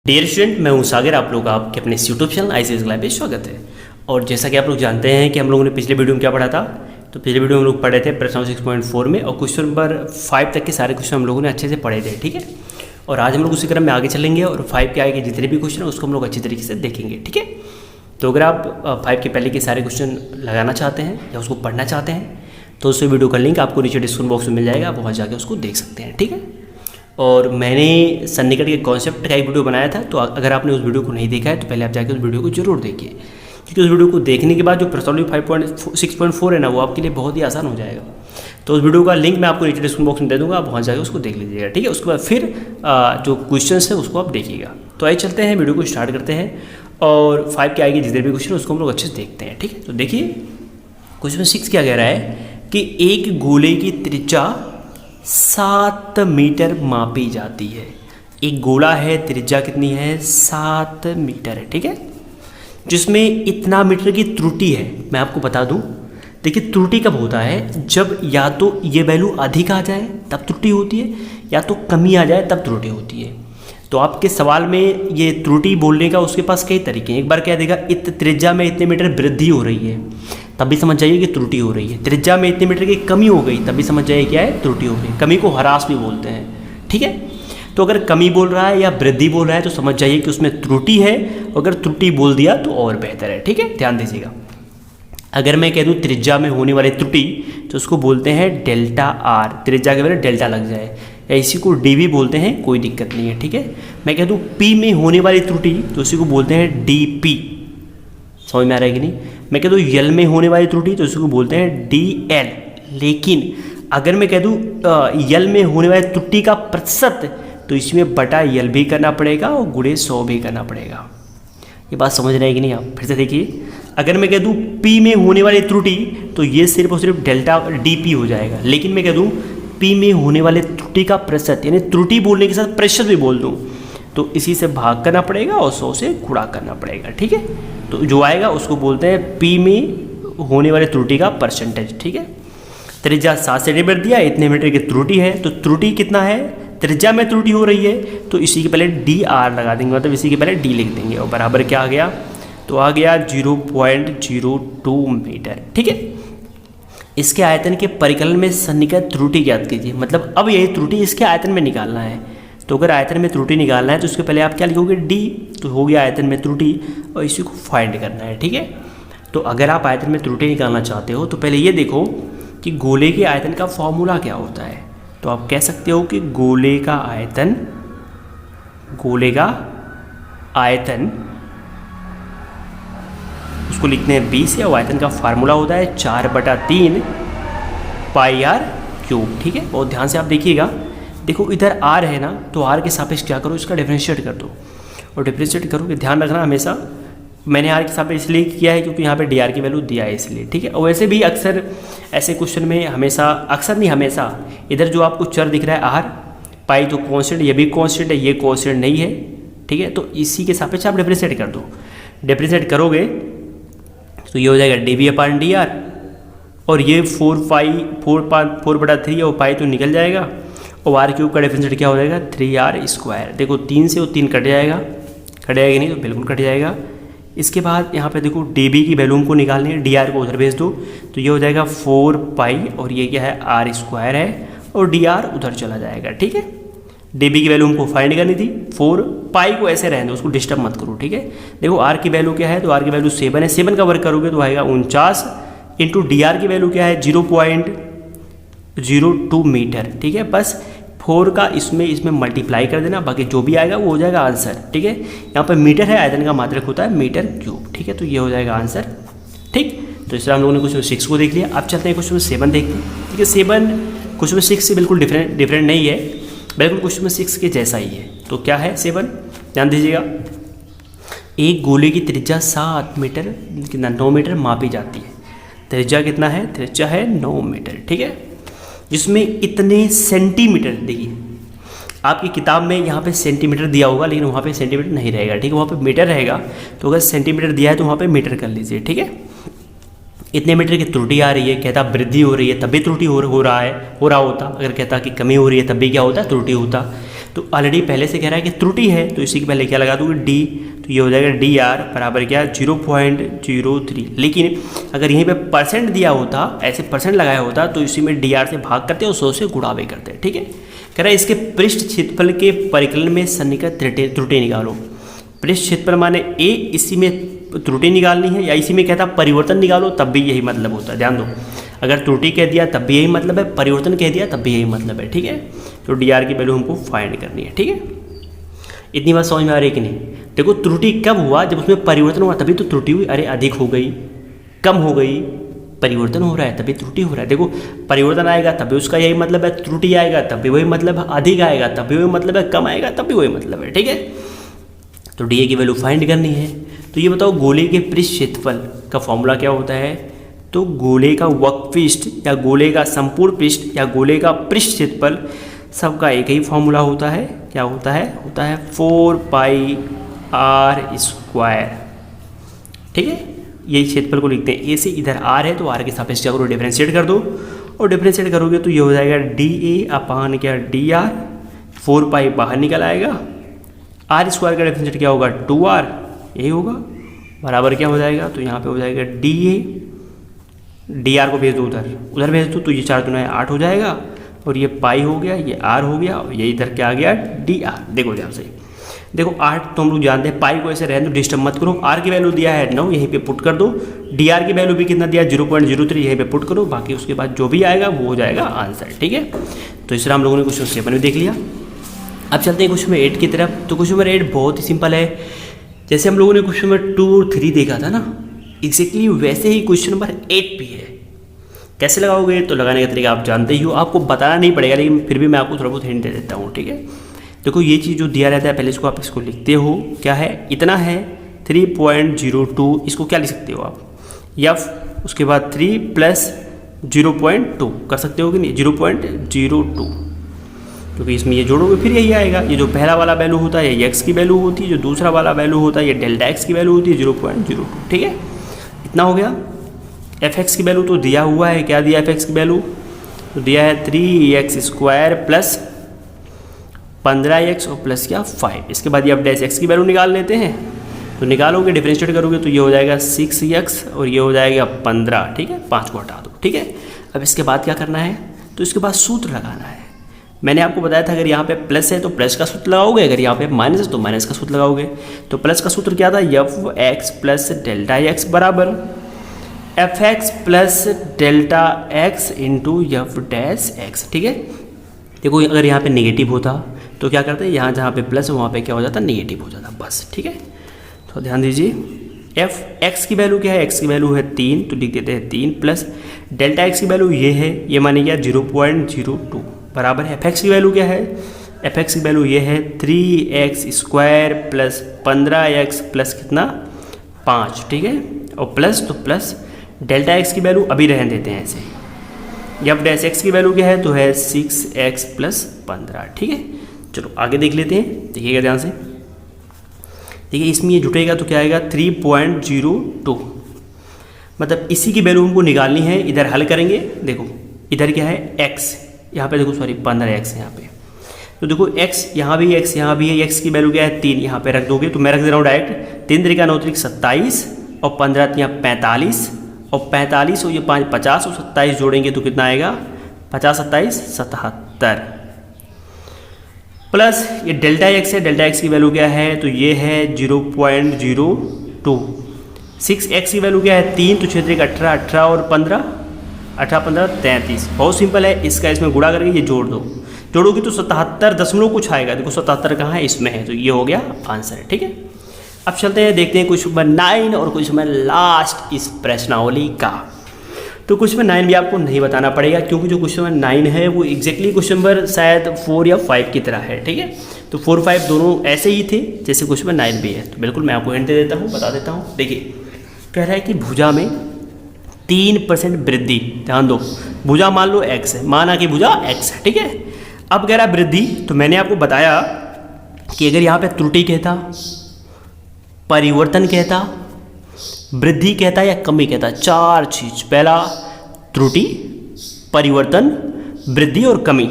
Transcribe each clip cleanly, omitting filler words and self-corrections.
Dear student, मैं हूं सागर। आप लोग आपके अपने यूट्यूब चैनल आईसीएस क्लास पे स्वागत है। और जैसा कि आप लोग जानते हैं कि हम लोगों ने पिछले वीडियो में क्या पढ़ा था, तो पिछले वीडियो में हम लोग पढ़े थे प्रश्न 6.4 में, और क्वेश्चन नंबर 5 तक के सारे क्वेश्चन हम लोगों ने अच्छे से पढ़े थे। ठीक है, और आज हम लोग उसी क्रम में आगे चलेंगे और 5 के आगे के जितने भी क्वेश्चन हैं उसको हम लोग अच्छी तरीके से देखेंगे। ठीक है, तो अगर आप 5 के पहले के सारे क्वेश्चन लगाना चाहते हैं या उसको पढ़ना चाहते हैं तो उस वीडियो का लिंक आपको नीचे डिस्क्रिप्शन बॉक्स में मिल जाएगा, आप वहाँ जाके उसको देख सकते हैं। ठीक है, और मैंने सन्निकट के कॉन्सेप्ट का एक वीडियो बनाया था, तो अगर आपने उस वीडियो को नहीं देखा है तो पहले आप जाके उस वीडियो को जरूर देखिए, क्योंकि उस वीडियो को देखने के बाद जो प्रश्नावली 5.6.4 है ना, वो आपके लिए बहुत ही आसान हो जाएगा। तो उस वीडियो का लिंक मैं आपको नीचे डिस्क्रिप्शन बॉक्स में दे दूँगा, आप वहाँ जाकर उसको देख लीजिएगा। ठीक है, उसके बाद फिर जो क्वेश्चन है उसको आप देखिएगा। तो आइए चलते हैं, वीडियो को स्टार्ट करते हैं और 5 के आगे जितने भी क्वेश्चन उसको हम लोग अच्छे से देखते हैं। ठीक है, तो देखिए क्वेश्चन 6 क्या कह रहा है कि एक गोले की त्रिज्या 7 मीटर मापी जाती है। एक गोला है, त्रिज्या कितनी है? 7 मीटर है। ठीक है, जिसमें इतना मीटर की त्रुटि है। मैं आपको बता दूं, देखिए त्रुटि कब होता है? जब या तो ये वैल्यू अधिक आ जाए तब त्रुटि होती है, या तो कमी आ जाए तब त्रुटि होती है। तो आपके सवाल में ये त्रुटि बोलने का उसके पास कई तरीके हैं। एक बार क्या देगा, त्रिज्या में इतने मीटर वृद्धि हो रही है, तब भी समझ जाइए कि त्रुटि हो रही है। त्रिज्या में इतने मीटर की कमी हो गई, तब भी समझ जाइए क्या है, त्रुटि हो गई। कमी को ह्रास भी बोलते हैं। ठीक है, तो अगर कमी बोल रहा है या वृद्धि बोल रहा है तो समझ जाइए कि उसमें त्रुटि है। अगर त्रुटि बोल दिया तो और बेहतर है। ठीक है, ध्यान दीजिएगा। अगर मैं कह दूँ त्रिज्या में होने वाली त्रुटि तो उसको बोलते हैं डेल्टा आर। त्रिज्या के बजाय डेल्टा लग जाए, या इसी को डी भी बोलते हैं, कोई दिक्कत नहीं है। ठीक है, मैं कह दूँ पी में होने वाली त्रुटि तो उसी को बोलते हैं डी पी। समझ में आ रहा है कि नहीं? मैं कह दूँ यल में होने वाली त्रुटि तो उसको बोलते हैं डी एल। लेकिन अगर मैं कह दूँ यल में होने वाली त्रुटि का प्रतिशत तो इसमें बटा यल भी करना पड़ेगा और गुणे 100 भी करना पड़ेगा। ये बात समझ रहे हैं कि नहीं आप? फिर से देखिए, अगर मैं कह दूँ पी में होने वाली त्रुटि तो ये सिर्फ और सिर्फ डेल्टा डी पी हो जाएगा। लेकिन मैं कह दूँ पी में होने वाले त्रुटि का प्रतिशत, यानी त्रुटि बोलने के साथ प्रतिशत भी बोल दूँ, तो इसी से भाग करना पड़ेगा और 100 से गुणा करना पड़ेगा। ठीक है, तो जो आएगा उसको बोलते हैं पी में होने वाले त्रुटि का परसेंटेज। ठीक है, त्रिज्या 7 सेंटीमीटर दिया, इतने मीटर की त्रुटि है, तो त्रुटि कितना है? त्रिज्या में त्रुटि हो रही है तो इसी के पहले डी आर लगा देंगे, मतलब इसी के पहले डी लिख देंगे, और बराबर क्या आ गया? तो आ गया 0.02 मीटर। ठीक है, इसके आयतन के परिकलन में सन्निकट त्रुटि ज्ञात कीजिए। मतलब अब यही त्रुटि इसके आयतन में निकालना है। तो अगर आयतन में त्रुटि निकालना है तो उसके पहले आप क्या लिखोगे? डी। तो हो गया आयतन में त्रुटि, और इसी को फाइंड करना है। ठीक है, तो अगर आप आयतन में त्रुटि निकालना चाहते हो तो पहले ये देखो कि गोले के आयतन का फॉर्मूला क्या होता है। तो आप कह सकते हो कि गोले का आयतन उसको लिखते हैं 20 है, और आयतन का फार्मूला होता है 4/3 पाई आर क्यूब। ठीक है, बहुत ध्यान से आप देखिएगा। देखो इधर आर है ना, तो आर के सापेक्ष क्या करो, इसका डिफरेंशिएट कर दो, और डिफरेंशिएट करोगे, ध्यान रखना हमेशा मैंने आर के सापेक्ष इसलिए किया है क्योंकि यहाँ पे डी आर की वैल्यू दिया है इसलिए। ठीक है, और वैसे भी अक्सर ऐसे क्वेश्चन में हमेशा, अक्सर नहीं हमेशा, इधर जो आपको चर दिख रहा है आर, पाई जो कॉन्स्टेंट, ये भी कॉन्स्टेंट है, ये कॉन्स्टेंट नहीं है। ठीक है, तो इसी के सापेक्ष आप डिफरेंशिएट कर दो। डिफरेंशिएट करोगे तो ये हो जाएगा D V upon D R, और ये 4/3 और पाई तो निकल जाएगा, और आर क्यूब का डिफरेंशिएट क्या हो जाएगा? 3r²। देखो 3 से वो 3 कट जाएगा, कट जाएगा नहीं तो बिल्कुल कट जाएगा। इसके बाद यहाँ पे देखो डी बी की वैल्यू को निकालनी है, डी आर को उधर भेज दो, तो ये हो जाएगा 4 पाई, और ये क्या है? r² है, और डी आर उधर चला जाएगा। ठीक है, डी बी की वैल्यू हमको फाइंड करनी थी, 4 पाई को ऐसे रहने दो, उसको डिस्टर्ब मत करो। ठीक है, देखो आर की वैल्यू क्या है? तो आर की वैल्यू 7 है, 7 का वर्क करोगे तो आएगा 49, इंटू डी आर की वैल्यू क्या है? 0.02 मीटर। ठीक है, बस 4 का इसमें मल्टीप्लाई कर देना, बाकी जो भी आएगा वो हो जाएगा आंसर। ठीक है, यहाँ पर मीटर है, आयतन का मात्रक होता है मीटर क्यूब। ठीक है, तो ये हो जाएगा आंसर। ठीक, तो इस तरह हम लोगों ने क्वेश्चन 6 को देख लिया। अब चलते हैं क्वेश्चन 7 देखते हैं। ठीक है, 7 क्वेश्चन 6 से बिल्कुल डिफरेंट नहीं है, बिल्कुल क्वेश्चन 6 के जैसा ही है। तो क्या है 7? ध्यान दीजिएगा। एक गोले की त्रिज्या 7 मीटर कितना 9 मीटर मापी जाती है। त्रिज्या कितना है? त्रिज्या है 9 मीटर। ठीक है, जिसमें इतने सेंटीमीटर, देखिए आपकी किताब में यहाँ पे सेंटीमीटर दिया होगा, लेकिन वहाँ पे सेंटीमीटर नहीं रहेगा। ठीक है, वहाँ पे मीटर रहेगा, तो अगर सेंटीमीटर दिया है तो वहाँ पे मीटर कर लीजिए। ठीक है, इतने मीटर की त्रुटि आ रही है, कहता वृद्धि हो रही है तब भी त्रुटि हो रहा होता। अगर कहता कि कमी हो रही है तब भी क्या होता? त्रुटि होता। तो ऑलरेडी पहले से कह रहा है कि त्रुटि है, तो इसी के पहले क्या लगा दूँगी डी, तो ये हो जाएगा डी आर बराबर क्या 0.03। लेकिन अगर यहीं पे परसेंट दिया होता, ऐसे परसेंट लगाया होता, तो इसी में डी आर से भाग करते और 100 से गुणा भी करते। ठीक है, कह रहा है इसके पृष्ठ क्षेत्रफल के परिकलन में सन्निकट त्रुटि निकालो। पृष्ठ क्षेत्रफल माने ए, इसी में त्रुटि निकालनी है, या इसी में कहता परिवर्तन निकालो, तब भी यही मतलब होता है। ध्यान दो, अगर त्रुटि कह दिया तब भी यही मतलब है, परिवर्तन कह दिया तब भी यही मतलब है। ठीक है, तो डी आर की वैल्यू हमको फाइंड करनी है। ठीक है, इतनी बात समझ में आ रही है कि नहीं? देखो त्रुटि कब हुआ, जब उसमें परिवर्तन हुआ तभी तो त्रुटि हुई। अरे अधिक हो गई, कम हो गई, परिवर्तन हो रहा है तभी त्रुटि हो रहा है। देखो परिवर्तन आएगा तभी उसका यही मतलब है, त्रुटि आएगा तब भी वही मतलब है, अधिक आएगा तब भी वही मतलब है, कम आएगा तब भी वही मतलब है। ठीक है, तो डी ए की वैल्यू फाइंड करनी है। तो ये बताओ गोले के पृष्ठ क्षेत्रफल का फॉर्मूला क्या होता है? तो गोले का वक्रपृष्ठ या गोले का संपूर्ण पृष्ठ या गोले का पृष्ठ क्षेत्रफल सबका एक ही फॉर्मूला होता है। क्या होता है? होता है 4 पाई आर स्क्वायर। ठीक है, यही क्षेत्रफल को लिखते हैं। ए से इधर आर है तो आर के सापेक्ष क्या करो, डिफरेंशिएट कर दो, और डिफरेंशिएट करोगे तो ये हो जाएगा डी ए अपान क्या डी आर, 4 पाई बाहर निकल आएगा, आर स्क्वायर का डिफरेंशिएट क्या होगा 2r, यही होगा, बराबर क्या हो जाएगा, तो यहाँ पे हो जाएगा डी ए, डी आर को भेज दो उधर भेज दो, तो ये 4 दूना 8 हो जाएगा, और ये पाई हो गया, ये आर हो गया, और ये इधर क्या आ गया डी आर। देखो ध्यान से, देखो 8 तो हम लोग जानते हैं, पाई को ऐसे रहने दो, डिस्टर्ब मत करो। आर की वैल्यू दिया है 9, यहीं पे पुट कर दो। डी आर की वैल्यू भी कितना दिया 0.03, यहीं पे पुट करो, बाकी उसके बाद जो भी आएगा वो हो जाएगा आंसर। ठीक है, तो इस तरह हम लोगों ने क्वेश्चन 7 भी देख लिया। अब चलते हैं क्वेश्चन नंबर 8 की तरफ। तो क्वेश्चन नंबर 8 बहुत ही सिंपल है, जैसे हम लोगों ने क्वेश्चन नंबर 2 और 3 देखा था ना, एग्जैक्टली वैसे ही क्वेश्चन नंबर 8 भी है। कैसे लगाओगे? तो लगाने का तरीका आप जानते ही हो, आपको बताना नहीं पड़ेगा, लेकिन फिर भी मैं आपको थोड़ा बहुत हिंट दे देता हूँ। ठीक है, देखो ये चीज़ जो दिया रहता है पहले इसको आप इसको लिखते हो, क्या है, इतना है 3.02, इसको क्या लिख सकते हो आप, एफ, उसके बाद 3 प्लस 0.2 कर सकते हो कि नहीं, 0.02, क्योंकि इसमें ये जोड़ोगे फिर यही आएगा। ये जो पहला वाला वैल्यू होता है ये एक्स की वैल्यू होती है, जो दूसरा वाला वैल्यू होता है ये डेल्टा एक्स की वैल्यू होती है 0.02। ठीक है, इतना हो गया। एफ एक्स की वैल्यू तो दिया हुआ है, क्या दिया एफ एक्स की वैल्यू, तो दिया है 3x स्क्वायर प्लस 15x और प्लस क्या 5। इसके बाद ये अब डैश एक्स की वैल्यू निकाल लेते हैं, तो निकालोगे डिफरेंशिएट करोगे तो ये हो जाएगा 6x और ये हो जाएगा 15। ठीक है, 5 को हटा दो। ठीक है, अब इसके बाद क्या करना है, तो इसके बाद सूत्र लगाना है। मैंने आपको बताया था अगर यहाँ पे प्लस है तो प्लस का सूत्र लगाओगे, अगर यहाँ पे माइनस है तो माइनस का सूत्र लगाओगे। तो प्लस का सूत्र क्या था, F X plus delta X बराबर F X plus delta X into F dash X. ठीक है, देखो अगर यहाँ पे नेगेटिव होता तो क्या करते हैं, यहाँ जहाँ पे प्लस है वहाँ पे क्या हो जाता, नेगेटिव हो जाता बस। ठीक है, तो ध्यान दीजिए, एफ एक्स की वैल्यू क्या है, एक्स की वैल्यू है 3, तो लिख देते हैं 3 प्लस डेल्टा एक्स की वैल्यू ये है, ये माने क्या 0.02 बराबर है। एफ एक्स की वैल्यू क्या है, एफ एक्स की वैल्यू ये है 3x square plus 15x plus कितना 5। ठीक है, और प्लस तो प्लस डेल्टा एक्स की वैल्यू अभी रहने देते हैं ऐसे, एफ डैश एक्स की वैल्यू क्या है, तो है 6x प्लस 15। ठीक है, चलो आगे देख लेते हैं, देखिएगा ध्यान से। देखिए इसमें ये जुटेगा तो क्या आएगा 3.02, मतलब इसी की वैल्यू हमको निकालनी है। इधर हल करेंगे, देखो इधर क्या है x, यहाँ पे देखो सॉरी 15x है यहाँ पे, तो देखो x यहाँ भी x यहाँ भी है, x की वैल्यू क्या है 3, यहाँ पे रख दोगे, तो मैं रख दे रहा हूँ डायरेक्ट 3 3 9 27 और 15 यहाँ 45 और 45 और ये 5 50 और 27 जोड़ेंगे तो कितना आएगा 50 27 77 प्लस ये डेल्टा एक्स है, डेल्टा एक्स की वैल्यू क्या है, तो ये है 0.02। 6x की वैल्यू क्या है 3, तो क्षेत्र 18 18 और 15 18 15 33। बहुत सिंपल है, इसका इसमें गुणा करके ये जोड़ दो, जोड़ोगे तो 77 दशमलव कुछ आएगा। देखो 77 कहाँ है, इसमें है, तो ये हो गया आंसर। ठीक है, अब चलते हैं देखते हैं क्वेश्चन नंबर 9 और क्वेश्चन नंबर लास्ट इस प्रश्नावली का। तो क्वेश्चन नंबर 9 भी आपको नहीं बताना पड़ेगा, क्योंकि जो क्वेश्चन नंबर 9 है वो एग्जैक्टली क्वेश्चन नंबर शायद 4 या 5 की तरह है। ठीक है, तो 4 5 दोनों ऐसे ही थे जैसे क्वेश्चन नंबर 9 भी है। तो बिल्कुल मैं आपको हिंट दे देता हूँ, बता देता हूँ। देखिए कह रहा है कि भुजा में 3% वृद्धि, ध्यान दो, भुजा मान लो x है, माना कि भुजा x है। ठीक है, अब कह रहा है वृद्धि, तो मैंने आपको बताया कि अगर यहाँ पे त्रुटि कहता, परिवर्तन कहता, वृद्धि कहता या कमी कहता, 4 चीज, पहला त्रुटि, परिवर्तन, वृद्धि और कमी।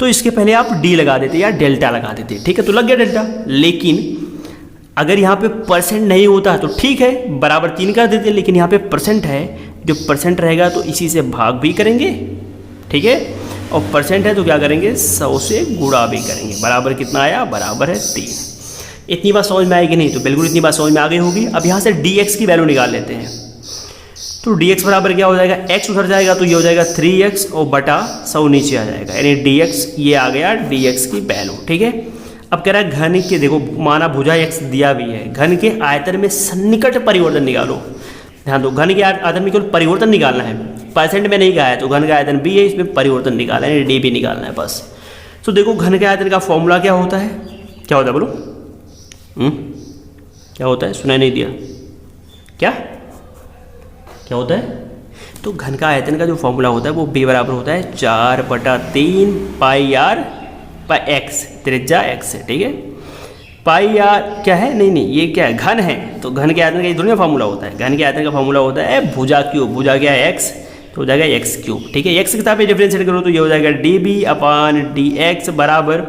तो इसके पहले आप डी लगा देते या डेल्टा लगा देते, ठीक है, तो लग गया डेल्टा। लेकिन अगर यहाँ पे परसेंट नहीं होता तो ठीक है, बराबर 3 कर देते, लेकिन यहाँ पे परसेंट है, जो परसेंट रहेगा तो इसी से भाग भी करेंगे, ठीक है, और परसेंट है तो क्या करेंगे 100 से गुणा भी करेंगे। बराबर कितना आया, बराबर है 3। इतनी बात समझ में आएगी नहीं, तो बिल्कुल इतनी बात समझ में आ गई होगी। अब यहाँ से dx की वैल्यू निकाल लेते हैं, तो dx बराबर क्या हो जाएगा, x उधर जाएगा तो ये हो जाएगा 3x और बटा 100 नीचे आ जाएगा, यानी dx ये आ गया dx की वैल्यू, ठीक है। अब कह रहा है घन के, देखो माना भुजा x दिया भी है, घन के आयतन में सन्निकट परिवर्तन निकालो। ध्यान दो, घन के आयतन में केवल परिवर्तन निकालना है, परसेंट में नहीं कहा है, तो घन का आयतन भी है, इसमें परिवर्तन निकालना है, डी भी निकालना है बस। तो देखो घन के आयतन का फॉर्मूला क्या होता है, क्या होता है बोलो, क्या होता है, सुनाई नहीं दिया, क्या क्या होता है, तो घन का आयतन का जो फॉर्मूला होता है वो b बराबर होता है 4/3 पाई आर पाई एक्स, त्रिज्या x है, ठीक है। पाई आर क्या है, नहीं ये क्या है, घन है, तो घन के आयतन का ये दोनों फार्मूला होता है। घन के आयतन का फार्मूला होता है भुजा क्यूब, भुजा क्या है x, तो हो जाएगा x क्यूब, ठीक है। x के साथ डिफरेंशिएट करो तो ये हो जाएगा db/dx बराबर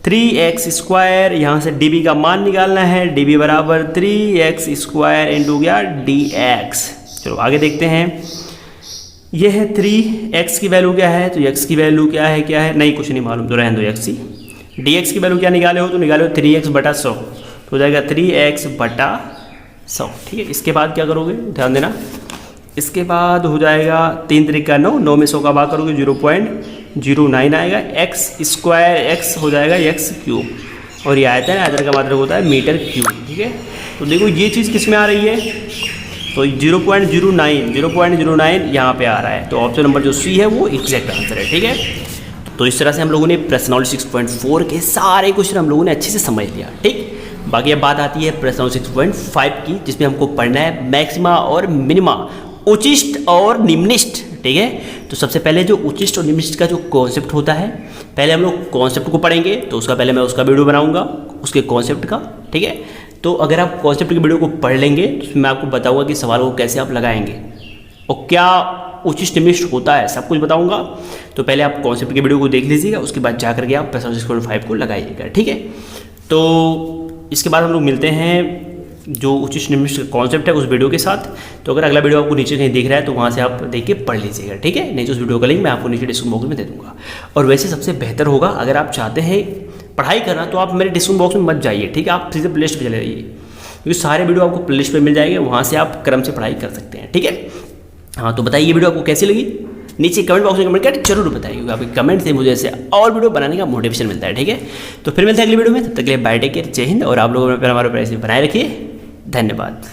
3x², यहाँ से db का मान निकालना है, db बराबर 3x² इंटू गया dx। चलो आगे देखते हैं, ये है 3x की वैल्यू क्या है, तो x की वैल्यू क्या है, नहीं कुछ नहीं मालूम, तो रहने दो x ही। dx की वैल्यू क्या निकाले हो, तो निकाले हो 3x/100, तो हो जाएगा 3x/100, ठीक है। इसके बाद क्या करोगे, ध्यान देना, इसके बाद हो जाएगा 3 त्रिक 9, 9 में 100 का भाग करोगे 0.09 आएगा, x² हो जाएगा x³ और ये आयतन, आयतन का मात्रक होता है मीटर क्यूब, ठीक है। तो देखो ये चीज़ किस में आ रही है, तो 0.09 यहाँ पे आ रहा है, तो ऑप्शन नंबर जो सी है वो एग्जैक्ट आंसर है, ठीक है। तो इस तरह से हम लोगों ने प्रश्नावली 6.4 के सारे क्वेश्चन हम लोगों ने अच्छे से समझ लिया, ठीक। बाकी अब बात आती है प्रश्नावली 6.5 की, जिसमें हमको पढ़ना है मैक्सिमा और मिनिमा, उच्चिष्ट और निम्निष्ट, ठीक है। तो सबसे पहले जो उच्चिष्ट और निम्निष्ट का जो कॉन्सेप्ट होता है, पहले हम लोग कॉन्सेप्ट को पढ़ेंगे, तो उसका पहले मैं उसका वीडियो बनाऊंगा उसके कॉन्सेप्ट का, ठीक है। तो अगर आप कॉन्सेप्ट की वीडियो को पढ़ लेंगे तो मैं आपको बताऊंगा कि सवाल को कैसे आप लगाएंगे और क्या उच्चिष्ट निम्निष्ट होता है, सब कुछ बताऊंगा। तो पहले आप कॉन्सेप्ट की वीडियो को देख लीजिएगा, उसके बाद जा करके आप प्रश्नावली 6.5 को लगाइएगा, ठीक है। तो इसके बाद हम लोग मिलते हैं जो उच्चिष्ट निम्निष्ट का कॉन्सेप्ट है उस वीडियो के साथ। तो अगर अगला वीडियो आपको नीचे कहीं दिख रहा है तो वहाँ से आप देख के पढ़ लीजिएगा, ठीक है। नहीं तो उस वीडियो का लिंक मैं आपको नीचे डिस्क्रिप्शन बॉक्स में दे दूँगा। और वैसे सबसे बेहतर होगा, अगर आप चाहते हैं पढ़ाई करना तो आप मेरे डिस्क्रिप्शन बॉक्स में मत जाइए, ठीक है, आप सीधे प्लेलिस्ट पर चले जाइए, क्योंकि सारे वीडियो आपको प्लेलिस्ट पर मिल जाएंगे, वहाँ से आप क्रम से पढ़ाई कर सकते हैं, ठीक है। हाँ, तो बताइए ये वीडियो आपको कैसी लगी, नीचे कमेंट बॉक्स में कमेंट करके जरूर बताइए, क्योंकि आपके कमेंट से मुझे ऐसे और वीडियो बनाने का मोटिवेशन मिलता है, ठीक है। तो फिर मिलते हैं अगली वीडियो में, तब तक के लिए बाय, टेक केयर, जय हिंद। और आप लोगों ने हमारे प्यार बनाए रखिए, धन्यवाद।